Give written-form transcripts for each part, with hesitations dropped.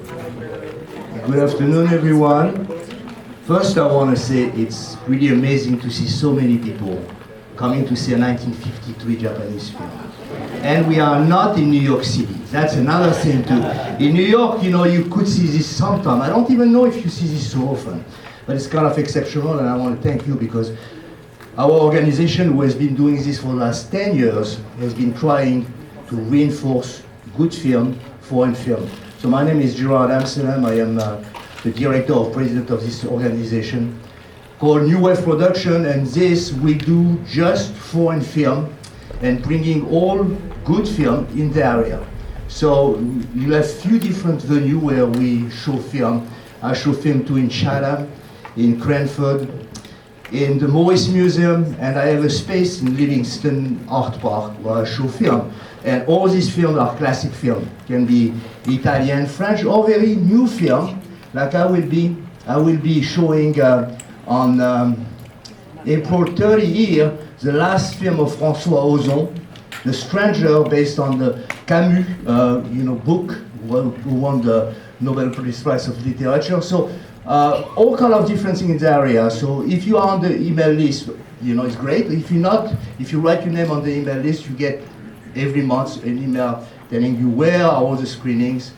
Good afternoon, everyone. First, I want to say it's really amazing to see so many people coming to see a 1953 Japanese film. And we are not in New York City. That's another thing too. In New York, you could see this sometime. I don't even know if you see this so often. But it's kind of exceptional, and I want to thank you because our organization, who has been doing this for the last 10 years, has been trying to reinforce good film, foreign film. So my name is Gerard Amsellem. I am the director or president of this organization called New Wave Production, and this we do just foreign film and bringing all good film in the area. So you have few different venues where we show film. I show film too in Chatham, in Cranford, in the Morris Museum, and I have a space in Livingston Art Park where I show film. And all these films are classic film. Can be Italian, French, or very new film. Like I will be showing on April 30 here, the last film of François Ozon, The Stranger, based on the Camus, book, who won the Nobel Peace Prize of Literature. So all kind of different things in the area. So if you are on the email list, it's great. If you're not, if you write your name on the email list, you get every month an email telling you where are all the screenings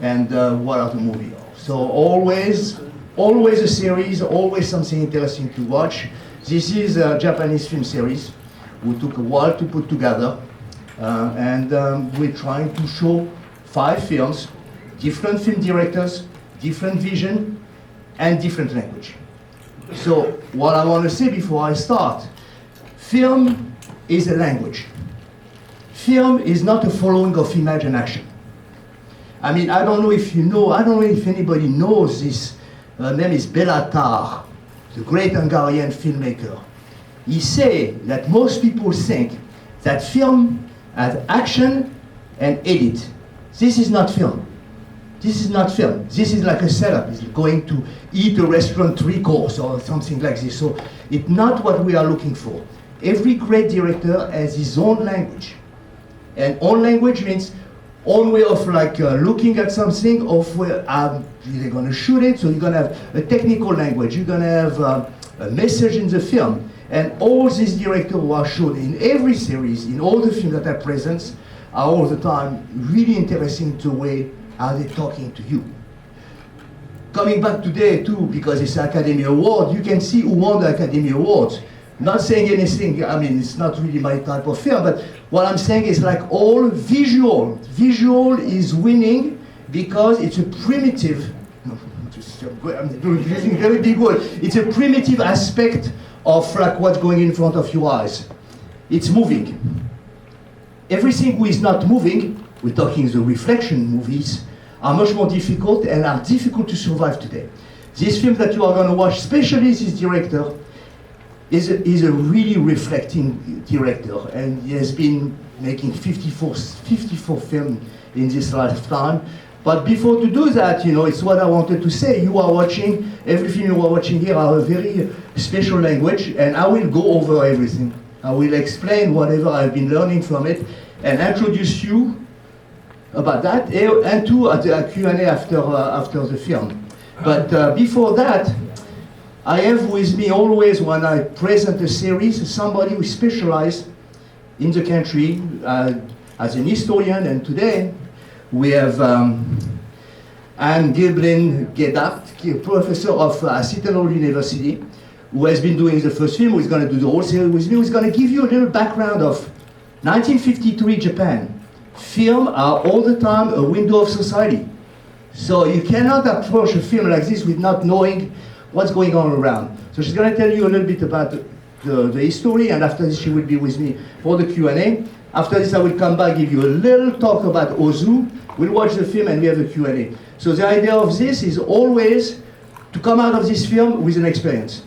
and what are the movies. So always a series, always something interesting to watch. This is a Japanese film series. We took a while to put together, and we're trying to show 5 films, different film directors, different vision, and different language. So what I want to say before I start, film is a language. Film is not a following of image and action. I mean, I don't know if you know, I don't know if anybody knows this. Her name is Béla Tarr, the great Hungarian filmmaker. He said that most people think that film has action and edit. This is not film. This is not film. This is like a setup. It's going to eat a restaurant 3-course or something like this. So it's not what we are looking for. Every great director has his own language. And own language means own way of looking at something, of where they're going to shoot it. So you're going to have a technical language. You're going to have a message in the film. And all these directors who are shown in every series, in all the films that I present, are all the time really interesting to the way how they're talking to you. Coming back today too, because it's Academy Award, you can see who won the Academy Awards. Not saying anything, I mean, it's not really my type of film, but what I'm saying is like all visual. Visual is winning because it's a primitive, I'm using very big word, it's a primitive aspect of like what's going in front of your eyes. It's moving. Everything which is not moving, we're talking the reflection movies, are much more difficult and are difficult to survive today. This film that you are going to watch, especially this director, is a really reflecting director, and he has been making 54 films in this lifetime. But before to do that, it's what I wanted to say. You are watching, everything you are watching here are a very special language, and I will go over everything. I will explain whatever I've been learning from it, and introduce you about that, and to a Q&A after the film. But before that, I have with me always, when I present a series, somebody who specializes in the country as an historian, and today we have Anne Geblin-Gedart, professor of Citadel University, who has been doing the first film, who is going to do the whole series with me, who is going to give you a little background of 1953 Japan. Film are all the time a window of society. So you cannot approach a film like this with not knowing what's going on around. So she's going to tell you a little bit about the history, and after this she will be with me for the Q&A. After this I will come back, give you a little talk about Ozu. We'll watch the film and we have a Q&A. So the idea of this is always to come out of this film with an experience.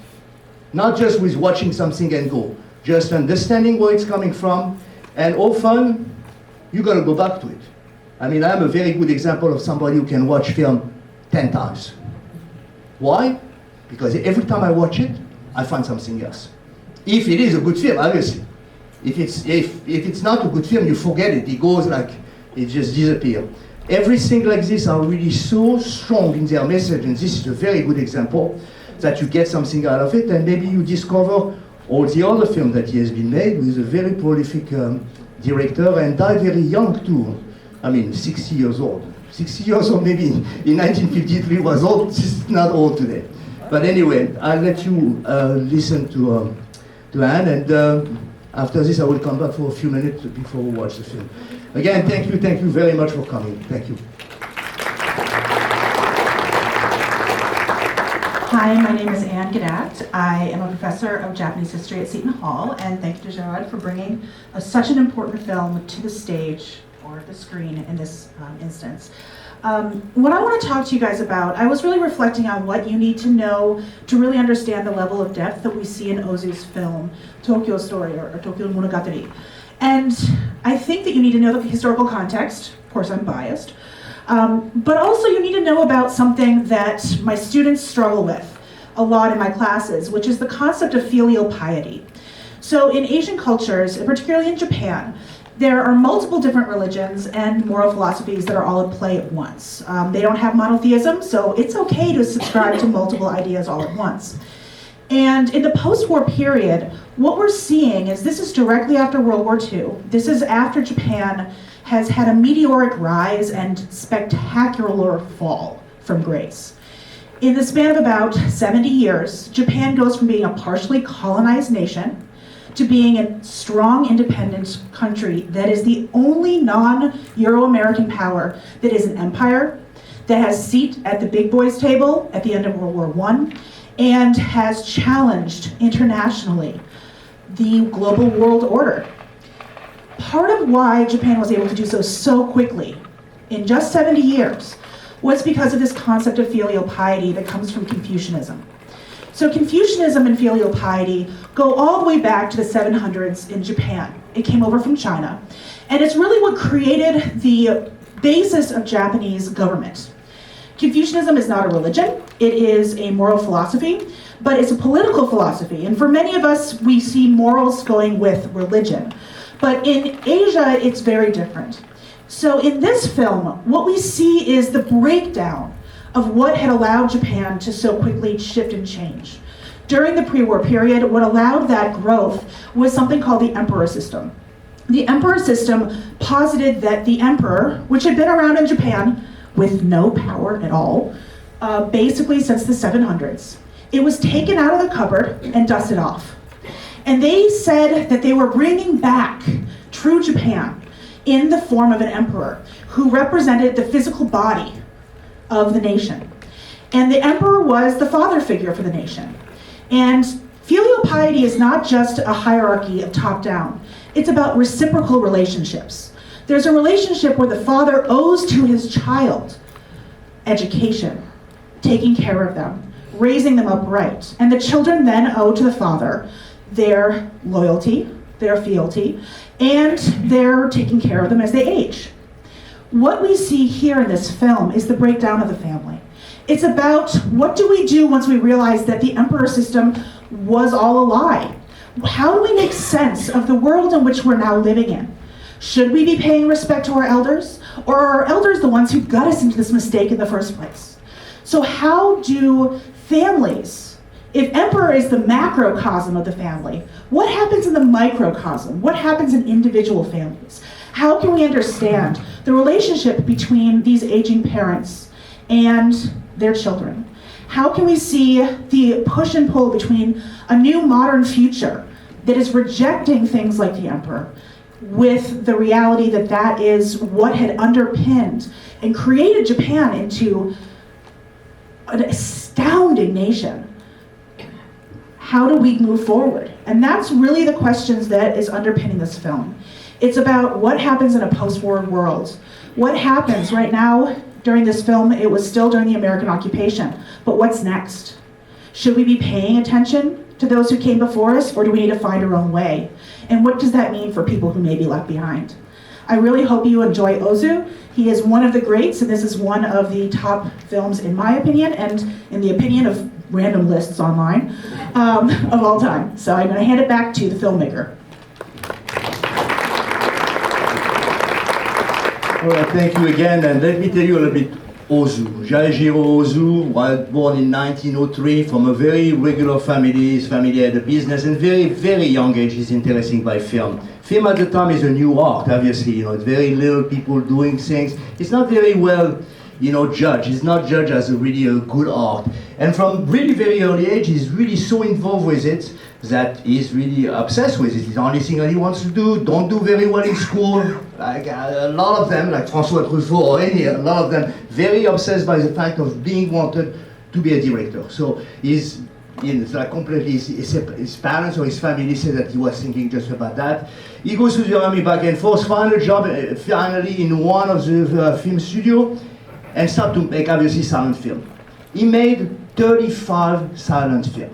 Not just with watching something and go. Just understanding where it's coming from, and often you're going to go back to it. I mean, I'm a very good example of somebody who can watch film 10 times. Why? Because every time I watch it, I find something else. If it is a good film, obviously. If it's not a good film, you forget it. It goes like, it just disappears. Everything like this are really so strong in their message, and this is a very good example that you get something out of it, and maybe you discover all the other films that he has been made with a very prolific director, and died very young too. I mean, 60 years old. 60 years old maybe in 1953 was old, it's not old today. But anyway, I'll let you listen to Anne, and after this I will come back for a few minutes before we watch the film. Again, thank you very much for coming. Thank you. Hi, my name is Anne Gadat. I am a professor of Japanese history at Seton Hall, and thank you to Gerard for bringing such an important film to the stage, or the screen in this instance. What I want to talk to you guys about, I was really reflecting on what you need to know to really understand the level of depth that we see in Ozu's film, Tokyo Story, or Tokyo Monogatari. And I think that you need to know the historical context. Of course, I'm biased. But also you need to know about something that my students struggle with a lot in my classes, which is the concept of filial piety. So in Asian cultures, and particularly in Japan, there are multiple different religions and moral philosophies that are all at play at once. They don't have monotheism, so it's okay to subscribe to multiple ideas all at once. And in the post-war period, what we're seeing is this is directly after World War II. This is after Japan has had a meteoric rise and spectacular fall from grace. In the span of about 70 years, Japan goes from being a partially colonized nation to being a strong, independent country that is the only non-Euro-American power that is an empire, that has a seat at the big boys table at the end of World War I, and has challenged internationally the global world order. Part of why Japan was able to do so quickly, in just 70 years, was because of this concept of filial piety that comes from Confucianism. So Confucianism and filial piety go all the way back to the 700s in Japan. It came over from China, and it's really what created the basis of Japanese government. Confucianism is not a religion, it is a moral philosophy, but it's a political philosophy. And for many of us, we see morals going with religion. But in Asia, it's very different. So in this film, what we see is the breakdown of what had allowed Japan to so quickly shift and change. During the pre-war period, what allowed that growth was something called the emperor system. The emperor system posited that the emperor, which had been around in Japan with no power at all, basically since the 700s, it was taken out of the cupboard and dusted off. And they said that they were bringing back true Japan in the form of an emperor who represented the physical body of the nation. And the emperor was the father figure for the nation. And filial piety is not just a hierarchy of top down. It's about reciprocal relationships. There's a relationship where the father owes to his child education, taking care of them, raising them upright. And the children then owe to the father their loyalty, their fealty, and their taking care of them as they age. What we see here in this film is the breakdown of the family. It's about what do we do once we realize that the emperor system was all a lie? How do we make sense of the world in which we're now living in? Should we be paying respect to our elders? Or are our elders the ones who got us into this mistake in the first place? So how do families, if emperor is the macrocosm of the family, what happens in the microcosm? What happens in individual families? How can we understand the relationship between these aging parents and their children? How can we see the push and pull between a new modern future that is rejecting things like the emperor with the reality that that is what had underpinned and created Japan into an astounding nation? How do we move forward? And that's really the questions that is underpinning this film. It's about what happens in a post-war world. What happens right now during this film? It was still during the American occupation, but what's next? Should we be paying attention to those who came before us, or do we need to find our own way? And what does that mean for people who may be left behind? I really hope you enjoy Ozu. He is one of the greats, and this is one of the top films, in my opinion, and in the opinion of random lists online, of all time. So I'm going to hand it back to the filmmaker. All right, thank you again, and let me tell you a little bit. Ozu. Jaijiro Ozu was born in 1903 from a very regular family. His family had a business, and very young age he's interested by film. Film at the time is a new art, obviously. You know, it's very little people doing things. It's not very well, you know, judged. It's not judged as really a good art. And from really very early age, he's really so involved with it that he's really obsessed with it. It's the only thing that he wants to do. Don't do very well in school. Like a lot of them, like François Truffaut or a lot of them, very obsessed by the fact of being wanted to be a director. So he's, you know, it's like completely, his parents or his family said that he was thinking just about that. He goes to the army back and forth, find a job finally in one of the film studio and start to make obviously silent film. He made 35 silent films.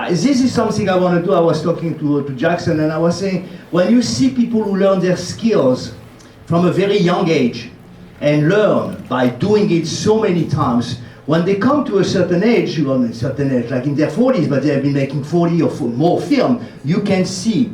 This is something I want to do. I was talking to Jackson and I was saying, when you see people who learn their skills from a very young age and learn by doing it so many times, when they come to a certain age, like in their 40s, but they have been making 40 or more film, you can see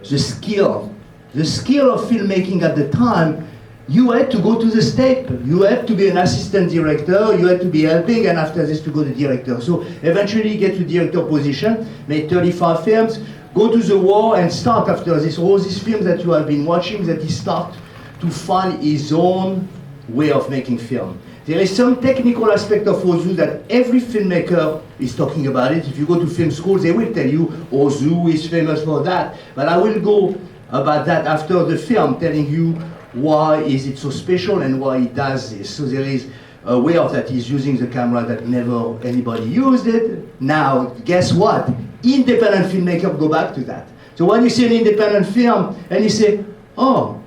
the skill of filmmaking at the time. You had to go to the step. You had to be an assistant director. You had to be helping, and after this to go to director. So eventually get to director position, made 35 films, go to the war and start after this, all these films that you have been watching, that he start to find his own way of making film. There is some technical aspect of Ozu that every filmmaker is talking about it. If you go to film schools, they will tell you Ozu is famous for that. But I will go about that after the film, telling you why is it so special and why he does this. So there is a way of that he's using the camera that never anybody used it. Now, guess what? Independent filmmakers go back to that. So when you see an independent film and you say, oh,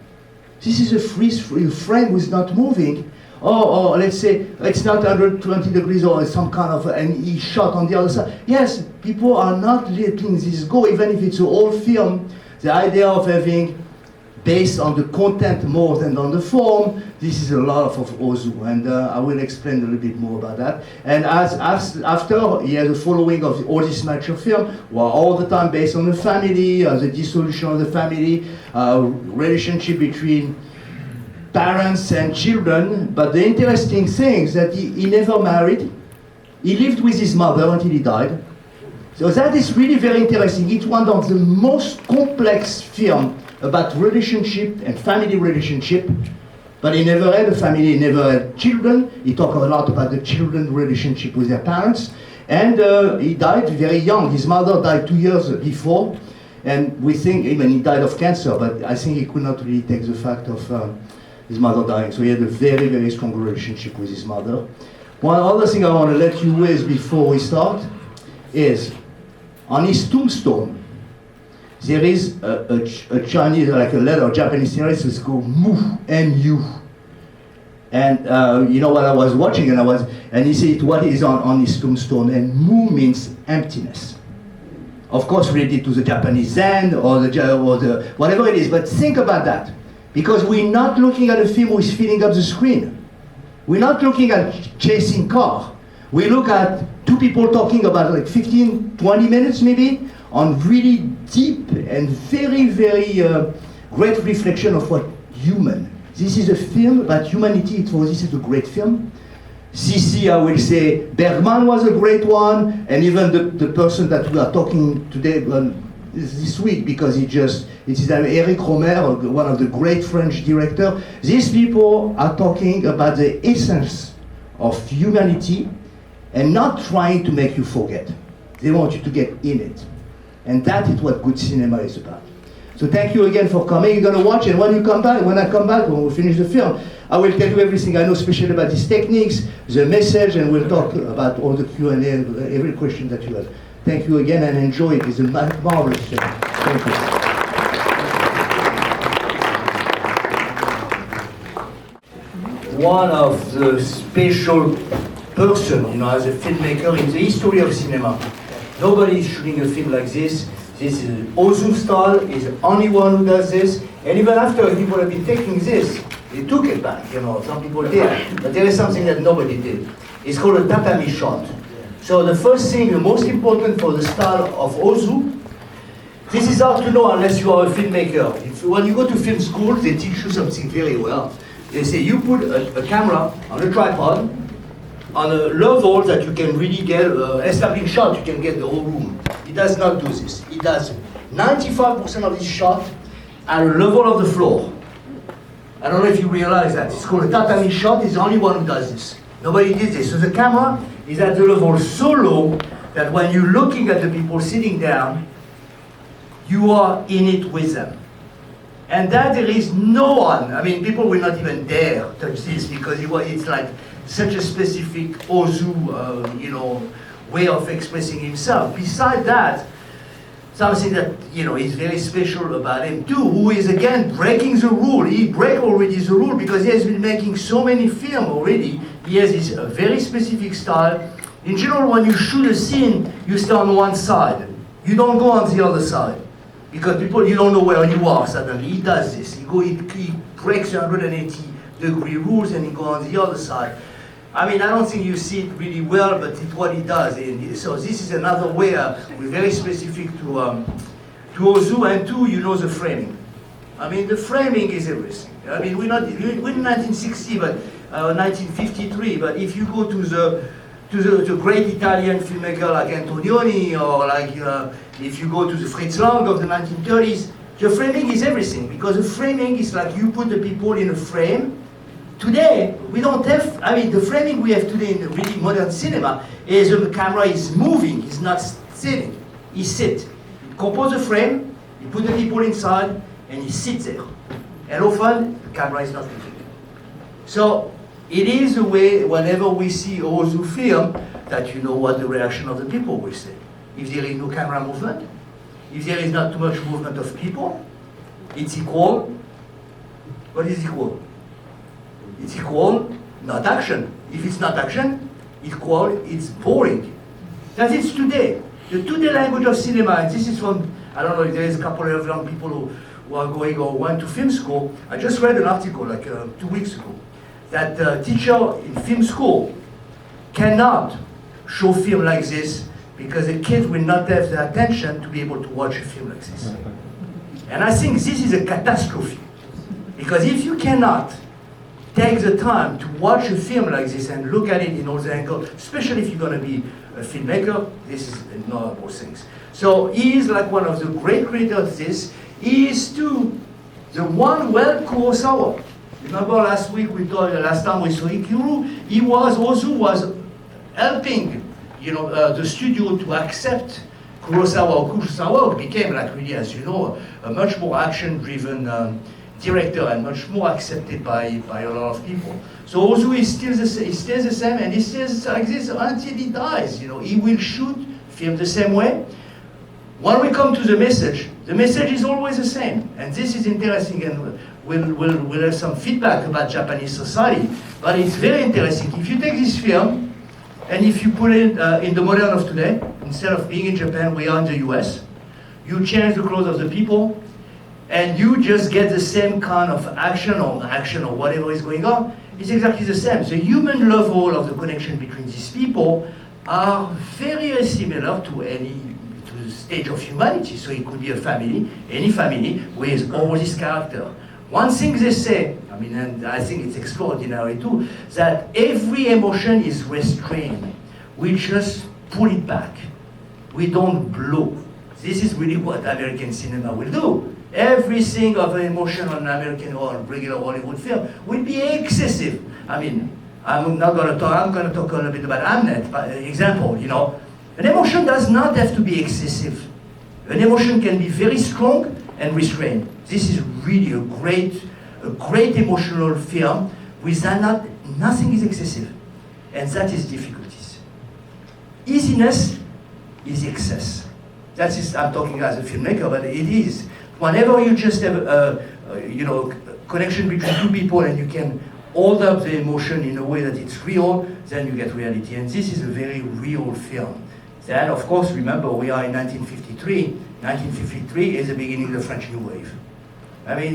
this is a freeze frame who's not moving, or let's say it's not 120 degrees or some kind of, and he shot on the other side. Yes, people are not letting this go, even if it's an old film. The idea of having based on the content more than on the form, this is a lot of Ozu, and I will explain a little bit more about that. And after, he has a following of all these mature films, were all the time based on the family, the dissolution of the family, relationship between parents and children. But the interesting thing is that he never married. He lived with his mother until he died. So that is really very interesting. It's one of the most complex films about relationship and family relationship, but he never had a family, he never had children. He talked a lot about the children relationship with their parents, and he died very young. His mother died 2 years before, and we think, even he died of cancer, but I think he could not really take the fact of his mother dying, so he had a very strong relationship with his mother. One other thing I want to let you with before we start is, on his tombstone, there is a Chinese, like a letter, a Japanese series, it's called Mu, M-U. And you know what I was watching, and he said what is on his tombstone, and Mu means emptiness. Of course related to the Japanese Zen, or the whatever it is, but think about that. Because we're not looking at a film which is filling up the screen. We're not looking at chasing car. We look at two people talking about like 15, 20 minutes maybe, on really deep and very great reflection of what human. This is a film about humanity. This is a great film. CC, I will say, Bergman was a great one, and even the person that we are talking today, this week, because it is Eric Romer, one of the great French directors. These people are talking about the essence of humanity and not trying to make you forget. They want you to get in it. And that is what good cinema is about. So thank you again for coming. You're going to watch, and when I come back, when we finish the film, I will tell you everything I know, especially about these techniques, the message, and we'll talk about all the Q&A, every question that you have. Thank you again, and enjoy it. It's a marvelous film. Thank you. One of the special person, as a filmmaker in the history of cinema. Nobody is shooting a film like this. This is Ozu style, is the only one who does this. And even after people have been taking this, they took it back, some people did. But there is something that nobody did. It's called a tatami shot. So the first thing, the most important for the style of Ozu, This is hard to know unless you are a filmmaker. When you go to film school, they teach you something very well. They say you put a camera on a tripod, on a level that you can really get establish shot, you can get the whole room. It does not do this. It does 95% of this shot at a level of the floor. I don't know if you realize that. It's called a tatami shot. It's the only one who does this. Nobody did this. So the camera is at the level so low that when you're looking at the people sitting down, you are in it with them. And that there is no one, I mean, people will not even dare touch this because it's like such a specific Ozu, way of expressing himself. Besides that, something that, is very special about him too, who is again breaking the rule. He break already the rule because he has been making so many films already. He has this very specific style. In general, when you shoot a scene, you stay on one side. You don't go on the other side. Because you don't know where you are suddenly. He does this. He breaks the 180-degree rules and he goes on the other side. I mean, I don't think you see it really well, but it's what he does. And so this is another way we're very specific to Ozu, and two, the framing. I mean, the framing is everything. I mean, we're in 1960, but 1953. But if you go to the great Italian filmmaker like Antonioni, or like if you go to the Fritz Lang of the 1930s, the framing is everything, because the framing is like you put the people in a frame. Today, we don't have, the framing we have today in the really modern cinema is the camera is moving, it's not sitting, he sits. You compose a frame, you put the people inside, and he sits there. And often, the camera is not moving. So, it is a way, whenever we see Ozu film, that you know what the reaction of the people will say. If there is no camera movement, if there is not too much movement of people, it's equal. What is equal? It's equal, not action. If it's not action, it's boring. That is today. The today language of cinema, and this is from, I don't know if there is a couple of young people who are going or went to film school. I just read an article like 2 weeks ago, that teacher in film school cannot show film like this because the kids will not have the attention to be able to watch a film like this. And I think this is a catastrophe. Because if you cannot take the time to watch a film like this and look at it in all the angles, especially if you're going to be a filmmaker, this is one of those things. So he is like one of the great creators of this. He is too the one well Kurosawa. Remember last time we saw Ikiru, Ozu was helping, the studio to accept Kurosawa. Kurosawa became, like really, as you know, a much more action-driven director and much more accepted by a lot of people. So Ozu is still he stays the same, and he stays like this until he dies. He will shoot film the same way. When we come to the message is always the same, and this is interesting, and we'll have some feedback about Japanese society, but it's very interesting. If you take this film, and if you put it in the modern of today, instead of being in Japan, we are in the US, you change the clothes of the people, and you just get the same kind of action or whatever is going on. It's exactly the same. The human level of the connection between these people are very similar to the stage of humanity. So it could be a family, any family, with all this character. One thing they say, and I think it's extraordinary too, that every emotion is restrained. We just pull it back. We don't blow. This is really what American cinema will do. Everything of an emotion on an American or regular Hollywood film will be excessive. I'm going to talk a little bit about Hamlet, by example, An emotion does not have to be excessive. An emotion can be very strong and restrained. This is really a great emotional film with nothing is excessive. And that is difficulties. Easiness is excess. That is, I'm talking as a filmmaker, but it is. Whenever you just have a connection between two people and you can hold up the emotion in a way that it's real, then you get reality. And this is a very real film. Then, of course, remember, we are in 1953. 1953 is the beginning of the French New Wave.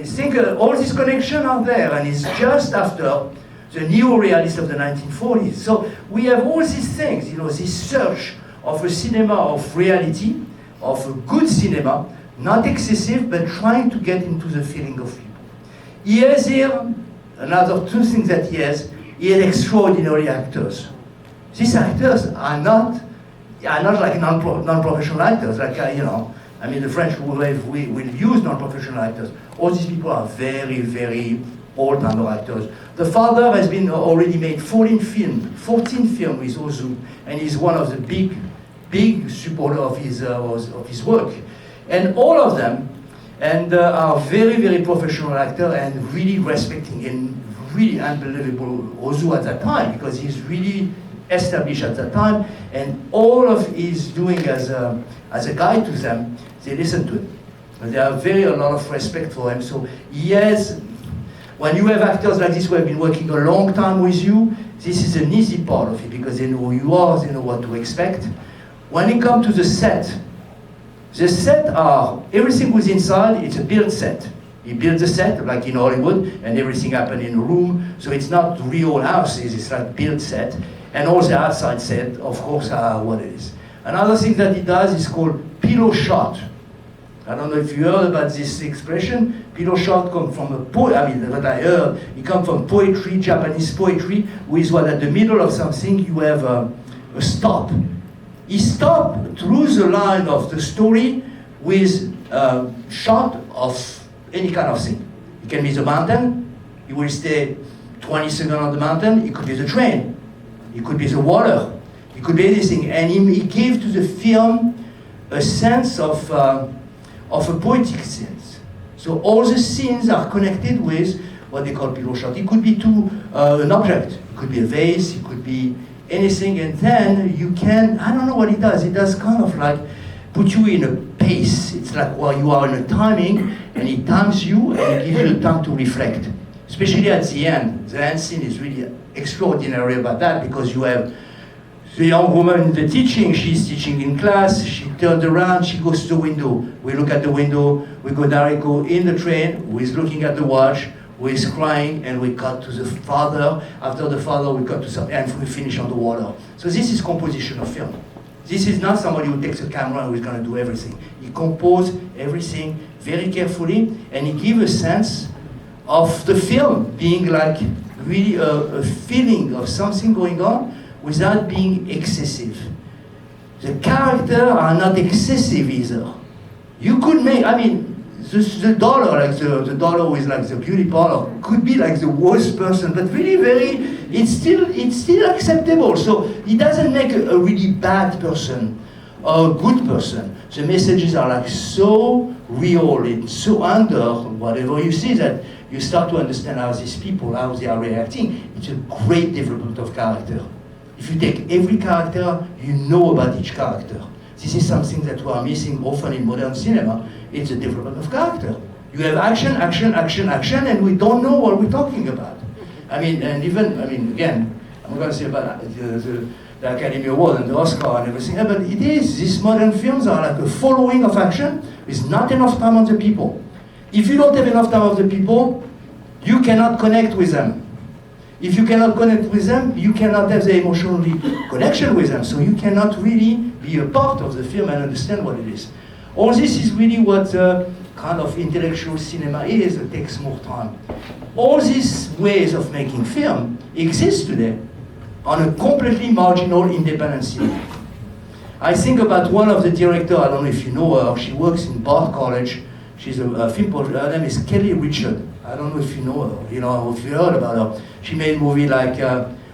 Think all these connections are there, and it's just after the neo-realists of the 1940s. So we have all these things, this search of a cinema of reality, of a good cinema, not excessive, but trying to get into the feeling of people. He has here, another two things that he has extraordinary actors. These actors are not like non-professional actors, like, I mean, the French will use non-professional actors. All these people are very, very old-timer actors. The father has been already made 14 films with Ozu, and he's one of the big supporter of his work. And all of them are very, very professional actors and really respecting and really unbelievable Ozu at that time, because he's really established at that time, and all of his doing as a guide to them, they listen to him. They have a lot of respect for him. So yes, when you have actors like this who have been working a long time with you, this is an easy part of it, because they know who you are, they know what to expect. When it comes to the set everything was inside, it's a built set. He builds a set, like in Hollywood, and everything happens in a room, so it's not real houses, it's like built set. And all the outside set, of course, are what it is. Another thing that he does is called pillow shot. I don't know if you heard about this expression. Pillow shot comes from what I heard, it comes from poetry, Japanese poetry, with what at the middle of something you have a stop. He stopped through the line of the story with a shot of any kind of thing. It can be the mountain, he will stay 20 seconds on the mountain, it could be the train, it could be the water, it could be anything. And he gave to the film a sense of a poetic sense. So all the scenes are connected with what they call pillow shot. It could be to an object, it could be a vase, it could be anything, and then you can, I don't know what it does kind of like put you in a pace. It's like while you are in a timing, and it times you and it gives you the time to reflect. Especially at the end. The end scene is really extraordinary about that, because you have the young woman in the teaching, she's teaching in class, she turns around, she goes to the window. We look at the window, we go Noriko in the train, who is looking at the watch, who is crying, and we cut to the father. After the father, we cut to some, and we finish on the water. So this is composition of film. This is not somebody who takes a camera and who is going to do everything. He composes everything very carefully, and he gives a sense of the film being like really a feeling of something going on without being excessive. The characters are not excessive either. You could make, the daughter, like the daughter who is like the beauty parlor, could be like the worst person, but really it's still acceptable. So he doesn't make a really bad person or a good person. The messages are like so real and so under whatever you see that you start to understand how these people, how they are reacting. It's a great development of character. If you take every character, you know about each character. This is something that we are missing often in modern cinema. It's a development of character. You have action, and we don't know what we're talking about. Again, I'm not going to say about the Academy Award and the Oscar and everything, but it is, these modern films are like a following of action with not enough time on the people. If you don't have enough time on the people, you cannot connect with them. If you cannot connect with them, you cannot have the emotional connection with them, so you cannot really be a part of the film and understand what it is. All this is really what kind of intellectual cinema is. It takes more time. All these ways of making film exist today on a completely marginal independent cinema. I think about one of the directors, I don't know if you know her, she works in Bard College. She's a film producer, her name is Kelly Richard. I don't know if you know her, if you heard about her. She made movie like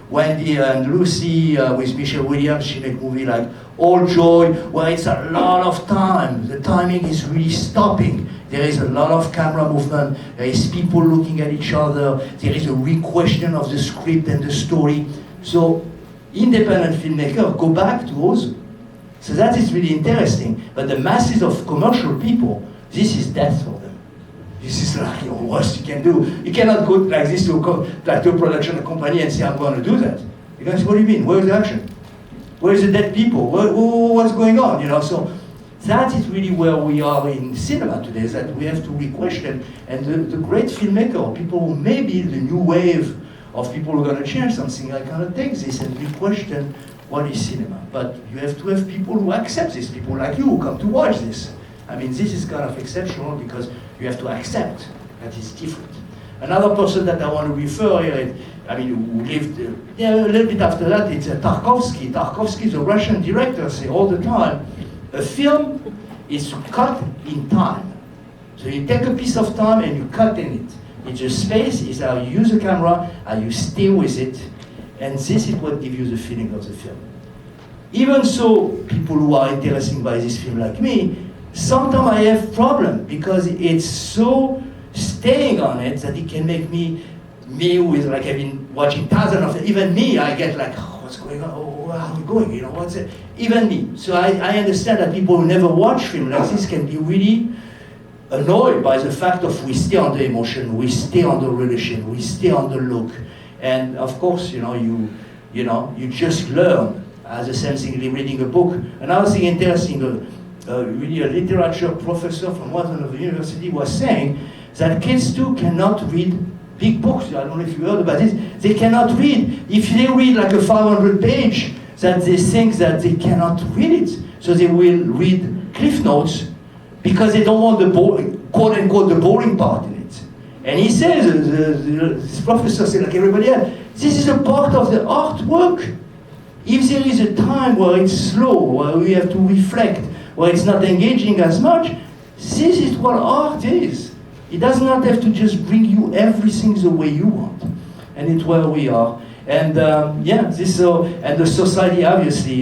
Wendy and Lucy with Michelle Williams. She made movie like All Joy, where it's a lot of time. The timing is really stopping. There is a lot of camera movement. There is people looking at each other. There is a re-question of the script and the story. So independent filmmakers go back to those. So that is really interesting. But the masses of commercial people, this is death for them. This is like the worst you can do. You cannot go like this to a production company and say, I'm going to do that. You guys, what do you mean? Where's the action? Where's the dead people? What's going on? So that is really where we are in cinema today, is that we have to re-question. And the great filmmaker, people who may be the new wave of people who are going to change something, I kind of take this and re-question what is cinema. But you have to have people who accept this, people like you who come to watch this. I mean, this is kind of exceptional because you have to accept that it's different. Another person that I want to refer here, who lived a little bit after that, it's Tarkovsky. Tarkovsky is a Russian director, say all the time, a film is cut in time. So you take a piece of time and you cut in it. It's a space, is how you use a camera, how you stay with it, and this is what gives you the feeling of the film. Even so, people who are interested by this film like me, sometimes I have problems because it's so staying on it that it can make me who is like, I've been watching thousands of, even me, I get like, oh, what's going on? Oh, where are we going? You know, what's it? Even me. So I understand that people who never watch film like this can be really annoyed by the fact of we stay on the emotion, we stay on the relation, we stay on the look. And of course, you just learn as the same thing reading a book. Another thing interesting, really a literature professor from one of the university was saying that kids too cannot read big books. I don't know if you heard about this. They cannot read. If they read like a 500 page, that they think that they cannot read it. So they will read Cliff Notes because they don't want the boring, quote unquote, the boring part in it. And he says, this professor said like everybody else, this is a part of the artwork. If there is a time where it's slow, where we have to reflect, where it's not engaging as much, this is what art is. It does not have to just bring you everything the way you want. And it's where we are. And and the society obviously,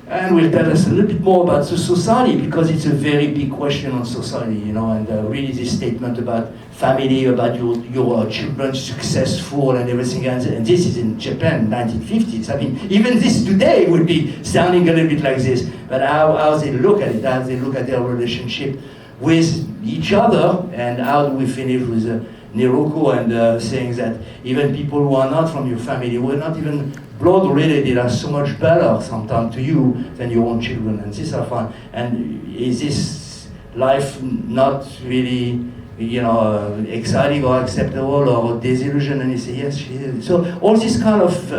and will tell us a little bit more about the society because it's a very big question on society, and really this statement about family, about your children successful and everything, and this is in Japan, 1950s. I mean, even this today would be sounding a little bit like this, but how they look at it, how they look at their relationship with each other, and how do we finish with Noriko and saying that even people who are not from your family, who are not even blood related, are so much better sometimes to you than your own children, and this are fun. And is this life not really, exciting or acceptable or disillusion? And you say, yes, she is. So all these kind of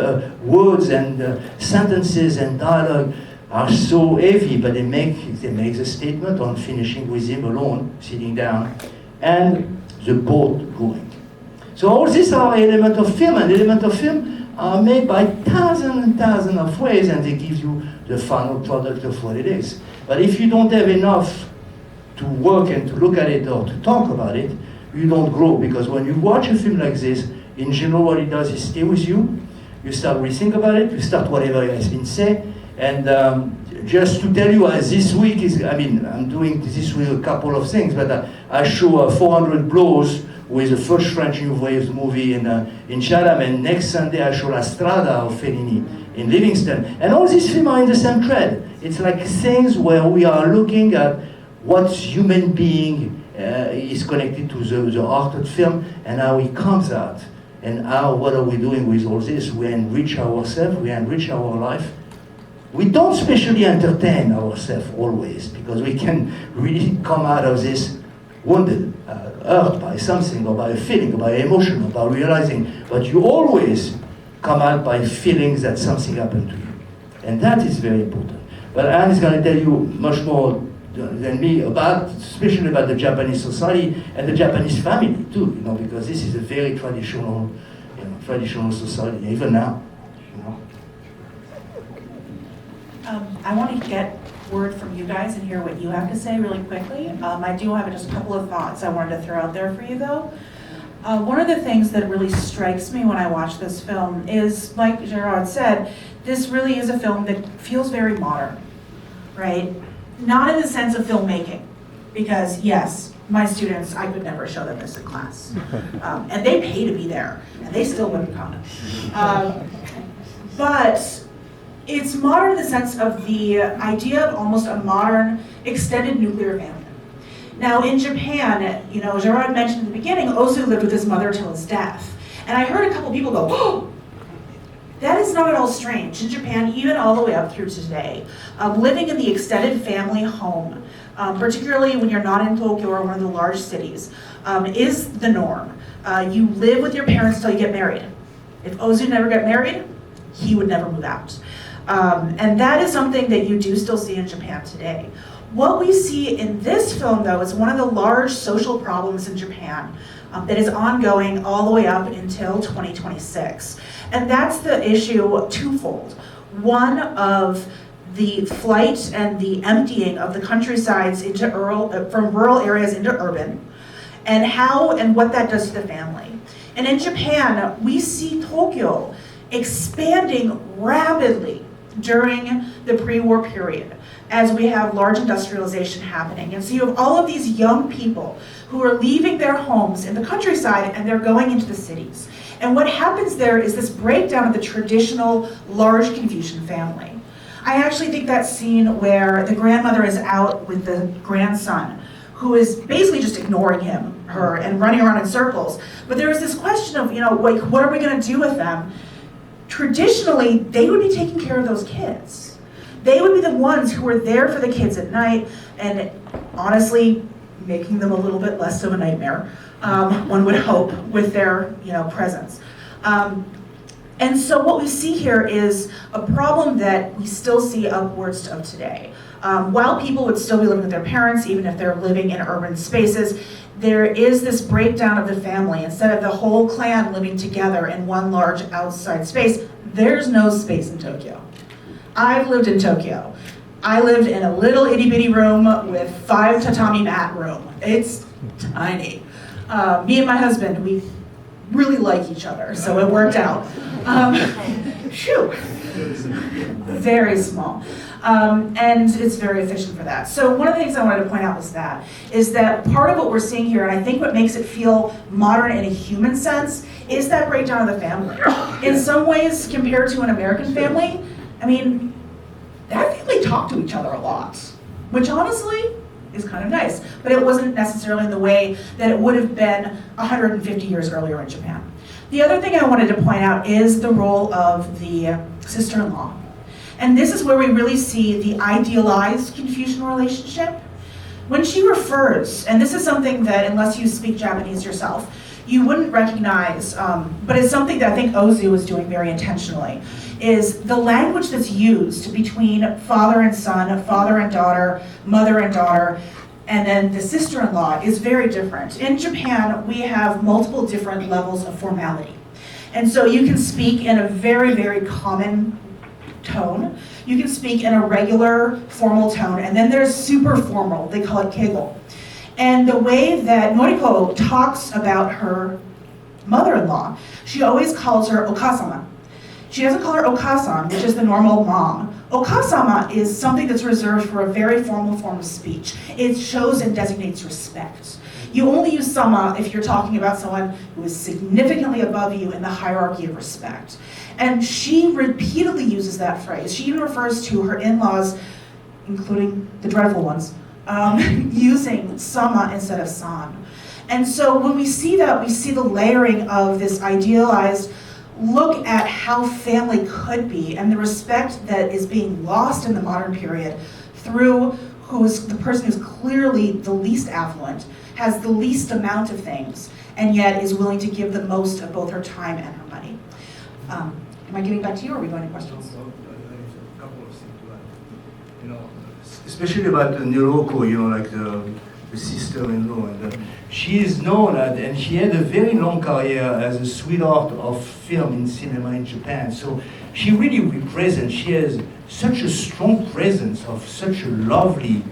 words and sentences and dialogue are so heavy, but they make the statement on finishing with him alone, sitting down, and the boat going. So all these are elements of film, and elements of film are made by thousands and thousands of ways, and they give you the final product of what it is. But if you don't have enough to work and to look at it or to talk about it, you don't grow, because when you watch a film like this, in general what it does is stay with you, you start rethink about it, you start whatever has been said, and just to tell you, this week I'm doing this week a couple of things, but I show 400 Blows with the first French New Wave movie in Chatham, and next Sunday I show La Strada of Fellini in Livingston. And all these films are in the same thread. It's like things where we are looking at what human being is connected to the art of film and how it comes out. And what are we doing with all this? We enrich ourselves, we enrich our life. We don't specially entertain ourselves always, because we can really come out of this wounded, hurt by something, or by a feeling, or by emotion, or by realizing, but you always come out by feeling that something happened to you. And that is very important. But Anne is going to tell you much more than me especially about the Japanese society and the Japanese family too, because this is a very traditional society, even now. I want to get word from you guys and hear what you have to say really quickly. I do have just a couple of thoughts I wanted to throw out there for you though. One of the things that really strikes me when I watch this film is, like Gerard said, this really is a film that feels very modern, right? Not in the sense of filmmaking, because yes, my students, I could never show them this in class. And they pay to be there, and they still wouldn't come. But it's modern in the sense of the idea of almost a modern extended nuclear family. Now in Japan, Gerard mentioned in the beginning, Ozu lived with his mother till his death. And I heard a couple people go, oh, that is not at all strange. In Japan, even all the way up through today, living in the extended family home, particularly when you're not in Tokyo or one of the large cities, is the norm. You live with your parents till you get married. If Ozu never got married, he would never move out. And that is something that you do still see in Japan today. What we see in this film, though, is one of the large social problems in Japan that is ongoing all the way up until 2026. And that's the issue twofold. One of the flight and the emptying of the countrysides into from rural areas into urban, and how and what that does to the family. And in Japan, we see Tokyo expanding rapidly during the pre-war period as we have large industrialization happening. And so you have all of these young people who are leaving their homes in the countryside and they're going into the cities. And what happens there is this breakdown of the traditional large Confucian family. I actually think that scene where the grandmother is out with the grandson, who is basically just ignoring her, and running around in circles. But there was this question of, like, what are we gonna do with them? Traditionally, they would be taking care of those kids. They would be the ones who were there for the kids at night, and honestly, making them a little bit less of a nightmare, one would hope, with their presence. And so what we see here is a problem that we still see upwards of today. While people would still be living with their parents, even if they're living in urban spaces, there is this breakdown of the family. Instead of the whole clan living together in one large outside space, there's no space in Tokyo. I've lived in Tokyo. I lived in a little itty bitty room with 5 tatami mat room. It's tiny. Me and my husband, we really like each other, so it worked out. Very small. And it's very efficient for that. So one of the things I wanted to point out is that part of what we're seeing here, and I think what makes it feel modern in a human sense, is that breakdown of the family. In some ways, compared to an American family, I mean, that family talked to each other a lot, which honestly is kind of nice, but it wasn't necessarily in the way that it would have been 150 years earlier in Japan. The other thing I wanted to point out is the role of the sister-in-law. And this is where we really see the idealized Confucian relationship. When she refers, and this is something that, unless you speak Japanese yourself, you wouldn't recognize, but it's something that I think Ozu is doing very intentionally, is the language that's used between father and son, father and daughter, mother and daughter, and then the sister-in-law is very different. In Japan, we have multiple different levels of formality. And so you can speak in a very, very common tone. You can speak in a regular formal tone, and then there's super formal, they call it keigo. And the way that Noriko talks about her mother-in-law, she always calls her okasama. She doesn't call her okasan, which is the normal mom. Okasama is something that's reserved for a very formal form of speech. It shows and designates respect. You only use sama if you're talking about someone who is significantly above you in the hierarchy of respect. And she repeatedly uses that phrase. She even refers to her in-laws, including the dreadful ones, using sama instead of san. And so when we see that, we see the layering of this idealized look at how family could be and the respect that is being lost in the modern period through who's the person who's clearly the least affluent, has the least amount of things, and yet is willing to give the most of both her time and her money. Am I getting back to you, or are we going to questions? A couple of things to add. Especially about Noriko, like the sister-in-law, and she is known and she had a very long career as a sweetheart of film in cinema in Japan. So she really represents. She has such a strong presence of such a lovely,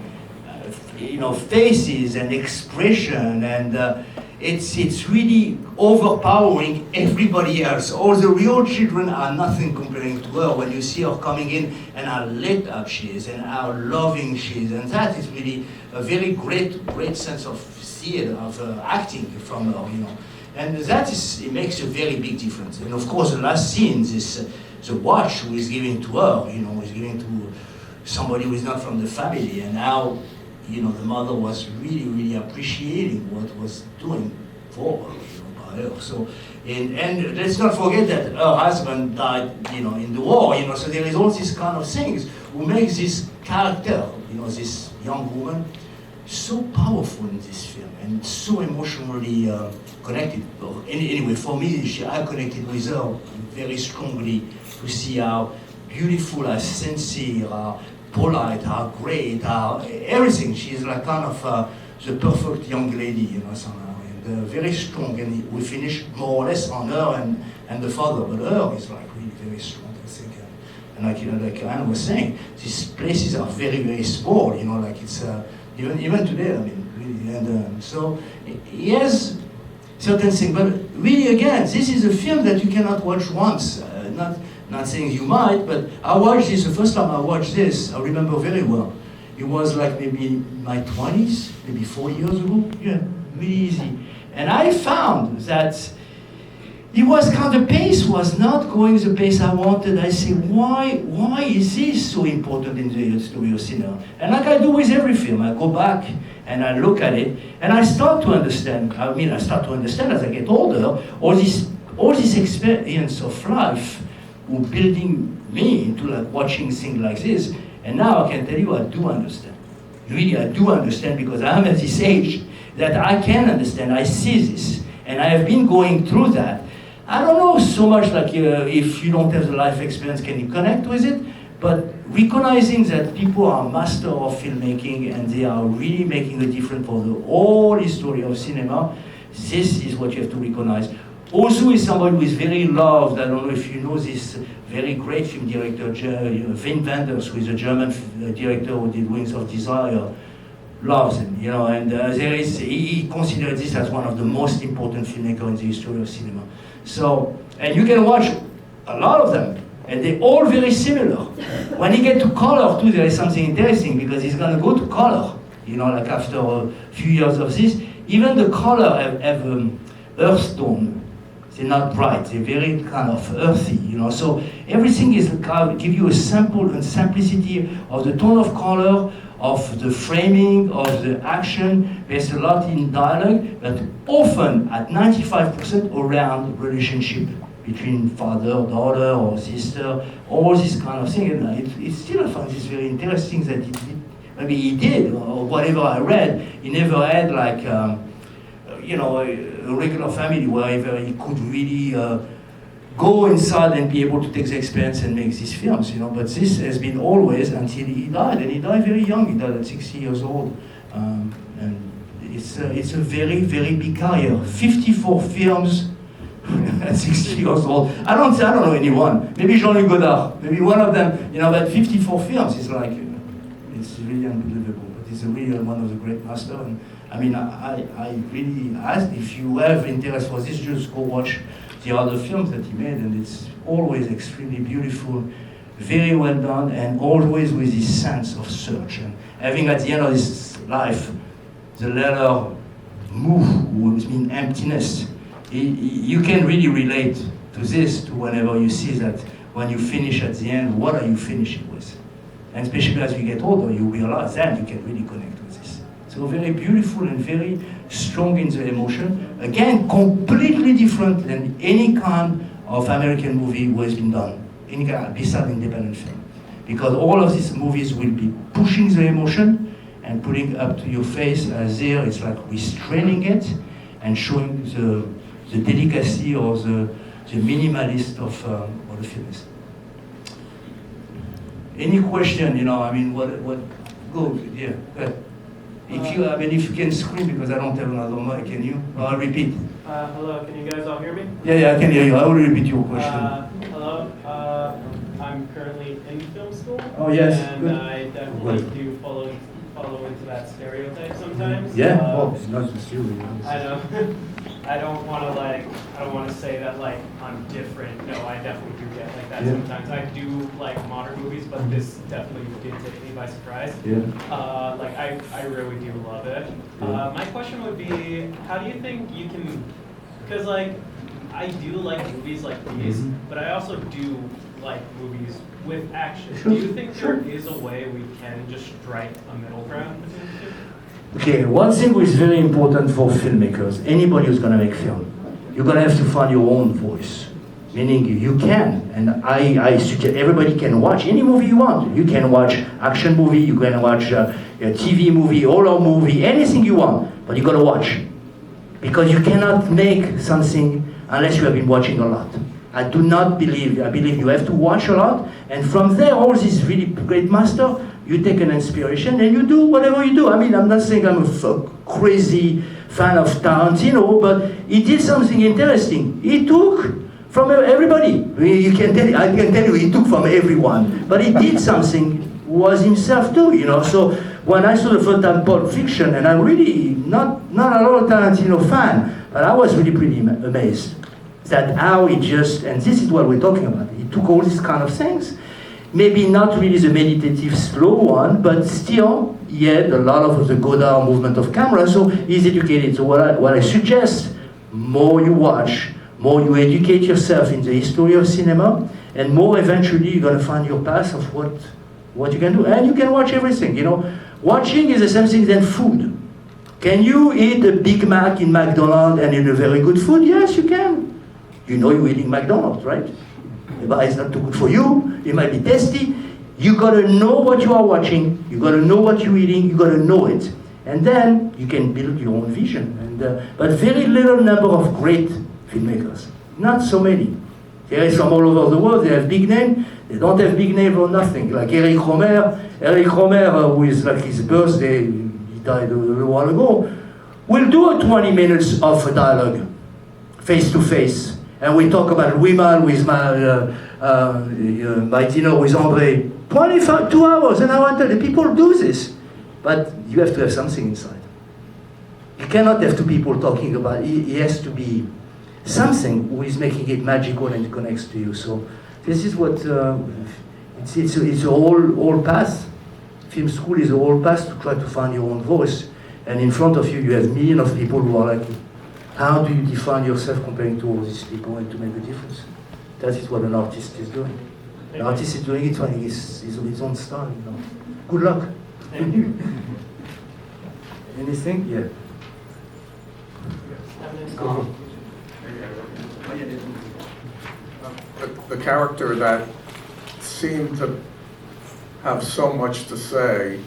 faces and expression, and it's really overpowering everybody else. All the real children are nothing comparing to her when you see her coming in and how lit up she is and how loving she is, and that is really a very great sense of theater, of acting from her, and it makes a very big difference. And of course, the last scene, the watch who is giving to her, is giving to somebody who is not from the family, and how, the mother was really appreciating what was doing for her, by her. So, and let's not forget that her husband died, in the war, so there is all these kind of things who makes this character, this young woman, so powerful in this film and so emotionally connected. Anyway, for me, I connected with her very strongly to see how beautiful, how sincere, how polite, how great, how everything. She's like kind of the perfect young lady, you know, somehow, and very strong. And we finished more or less on her and the father, but her is like really very strong, I think. And like, you know, like Anne was saying, these places are very, very small, you know, like it's even today, I mean, really. And so he has certain things, but really, again, this is a film that you cannot watch once. Not saying you might, but I watched this, the first time I watched this, I remember very well. It was like maybe in my 20s, maybe 4 years ago. Yeah, really easy. And I found that it was kind of, the pace was not going the pace I wanted. I say, why is this so important in the story of cinema? And like I do with every film, I go back and I look at it, and I start to understand. I start to understand as I get older, all this experience of life who building me into like watching things like this. And now I can tell you I do understand. Really, I do understand, because I'm at this age that I can understand. I see this, and I have been going through that. I don't know so much like if you don't have the life experience, can you connect with it? But recognizing that people are master of filmmaking and they are really making a difference for the whole history of cinema, this is what you have to recognize. Also is somebody who is very loved. I don't know if you know this very great film director, Wim Wenders, who is a German director who did Wings of Desire, loves him, you know, and he considers this as one of the most important filmmakers in the history of cinema. So, and you can watch a lot of them, and they're all very similar. When you get to color too, there is something interesting, because he's gonna go to color, you know, like after a few years of this, even the color have earth tone. They're not bright, they're very kind of earthy, you know. So everything is give you a sample and simplicity of the tone of color, of the framing, of the action. There's a lot in dialogue, but often at 95% around relationship between father, daughter, or sister, all this kind of thing. And it's still, I find this very interesting that maybe he did, or whatever I read, he never had like, you know, a regular family where he could really go inside and be able to take the experience and make these films, you know. But this has been always until he died, and he died very young. He died at 60 years old, and it's a very, very big career. 54 films at 60 years old. I don't know anyone. Maybe Jean-Luc Godard. Maybe one of them. You know, but 54 films is like, it's really unbelievable. But he's really one of the great masters. And I mean, I really ask, if you have interest for this, just go watch the other films that he made, and it's always extremely beautiful, very well done, and always with this sense of search. And having at the end of his life, the letter move, which means emptiness, you can really relate to this, to whenever you see that when you finish at the end, what are you finishing with? And especially as you get older, you realize that you can really connect with this. So very beautiful and very strong in the emotion. Again, completely different than any kind of American movie who has been done, any kind, besides independent film. Because all of these movies will be pushing the emotion and putting up to your face as there, it's like restraining it and showing the delicacy or the minimalist of what the film is. Any question, you know, I mean, what go, yeah, go ahead. If you can scream, because I don't have another mic, can you? I'll repeat. Hello, can you guys all hear me? Yeah, I can hear you. I will repeat your question. Hello, I'm currently in film school. Oh, yes. And Good. I definitely do follow into that stereotype sometimes. Yeah, it's not the theory. I know. I don't want to say that like I'm different. No, I definitely do get like that sometimes. I do like modern movies, but this definitely did take me by surprise. Yeah. Like I really do love it. My question would be, how do you think you can, because like I do like movies like these, but I also do like movies with action. Sure. Do you think there is a way we can just strike a middle ground between the two? Okay, one thing which is very important for filmmakers, anybody who's going to make film, you're going to have to find your own voice. Meaning you can, and I suggest everybody can watch any movie you want. You can watch action movie, you can watch a TV movie, horror movie, anything you want, but you got to watch. Because you cannot make something unless you have been watching a lot. I believe you have to watch a lot, and from there, all these really great masters, You take an inspiration and you do whatever you do. I mean, I'm not saying I'm a crazy fan of Tarantino, but he did something interesting. He took from everybody. I can tell you, he took from everyone. But he did something, was himself too, you know. So when I saw the first time Pulp Fiction, and I'm really not a lot of Tarantino fan, but I was really pretty amazed that how he just, and this is what we're talking about, he took all these kind of things, maybe not really the meditative slow one, but still he had a lot of the Godard movement of camera, so he's educated. So what I suggest, more you watch, more you educate yourself in the history of cinema, and more eventually you're going to find your path of what you can do. And you can watch everything, you know. Watching is the same thing than food. Can you eat a Big Mac in McDonald's and in a very good food? Yes, you can. You know you're eating McDonald's, right? But it's not too good for you. It might be tasty. You gotta know what you are watching. You gotta know what you're eating. You gotta know it, and then you can build your own vision. And but very little number of great filmmakers. Not so many. There is from all over the world. They have big name. They don't have big name or nothing. Like Eric Romer, who is like his birthday. He died a little while ago. We'll do a 20 minutes of a dialogue, face to face. And we talk about women with my dinner with André. 2 hours, an hour and 30. People do this. But you have to have something inside. You cannot have two people talking about it. It has to be something who is making it magical and it connects to you. So this is what, it's a whole path. Film school is a whole path to try to find your own voice. And in front of you, you have millions of people who are like you. How do you define yourself comparing to all these people and to make a difference? That is what an artist is doing. An artist is doing it finding his own style, you know. Good luck. Thank you. Anything? Yeah. Go. The character that seemed to have so much to say,